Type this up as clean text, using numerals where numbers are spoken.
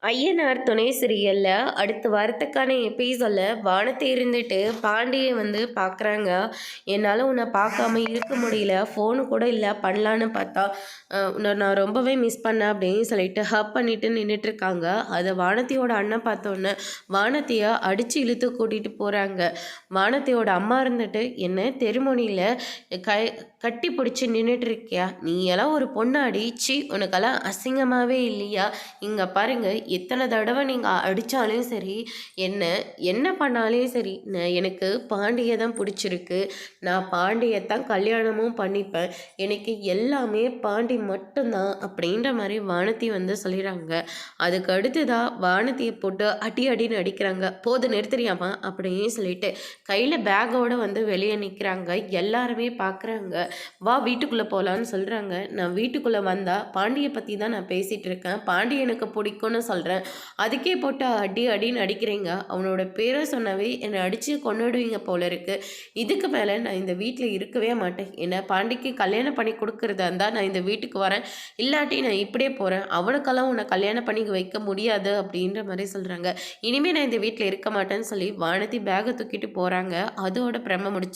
ஐயனார் துணை சீரியல்ல அடுத்த வாரத்துக்கான எபிசோட்ல வானத்தை இருந்துட்டு பாண்டியை வந்து பார்க்குறாங்க. என்னால் உன்னை பார்க்காம இருக்க முடியல, ஃபோனு கூட இல்லை, பண்ணலான்னு பார்த்தா உன்னை நான் ரொம்பவே மிஸ் பண்ணேன் அப்படின்னு சொல்லிட்டு ஹப் பண்ணிட்டு நின்றுட்டு இருக்காங்க. அதை வானத்தியோட அண்ணன் பார்த்தோன்னே வானத்தியை அடித்து இழுத்து கூட்டிகிட்டு போகிறாங்க. வானத்தியோட அம்மா இருந்துட்டு என்ன தெருமொழியில் கட்டி பிடிச்சி நின்றுட்டு இருக்கியா, நீ எல்லாம் ஒரு பொண்ணு அடிச்சு, உனக்கெல்லாம் அசிங்கமாகவே இல்லையா? இங்கே பாருங்க, எத்தனை தடவை நீங்கள் அடித்தாலும் சரி, என்ன பண்ணாலும் சரி, எனக்கு பாண்டியை தான் பிடிச்சிருக்கு, நான் பாண்டியத்தான் கல்யாணமும் பண்ணிப்பேன், எனக்கு எல்லாமே பாண்டி மட்டும்தான் அப்படின்ற மாதிரி வானதி வந்து சொல்லிடுறாங்க. அதுக்கு அடுத்துதான் வானதியை போட்டு அடின்னு அடிக்கிறாங்க. போது நிறுத்துறியாமா அப்படின்னு சொல்லிட்டு கையில் பேக்கோடு வந்து வெளியே நிற்கிறாங்க. எல்லாருமே பார்க்குறாங்க. வா வீட்டுக்குள்ளே போகலான்னு சொல்கிறாங்க. நான் வீட்டுக்குள்ளே வந்தால் பாண்டியை பற்றி தான் நான் பேசிகிட்டு இருக்கேன், பாண்டி எனக்கு பிடிக்கும்னு சொல்கிறேன், அதுக்கே போட்டு அடின்னு அடிக்கிறீங்க, அவனோட பேரை சொன்னவே என்னை அடித்து கொண்டுடுவீங்க போல இருக்குது, இதுக்கு மேலே நான் இந்த வீட்டில் இருக்கவே மாட்டேன், என்னை பாண்டிக்கு கல்யாணம் பண்ணி கொடுக்குறதா இருந்தால் நான் இந்த வீட்டுக்கு வரேன், இல்லாட்டி நான் இப்படியே போகிறேன், அவனுக்கெல்லாம் உன்னை கல்யாணம் பண்ணி வைக்க முடியாது அப்படின்ற மாதிரி சொல்கிறாங்க. இனிமேல் நான் இந்த வீட்டில் இருக்க மாட்டேன்னு சொல்லி வானதி பேகை தூக்கிட்டு போகிறாங்க. அதோட பிரம்ம முடிச்சு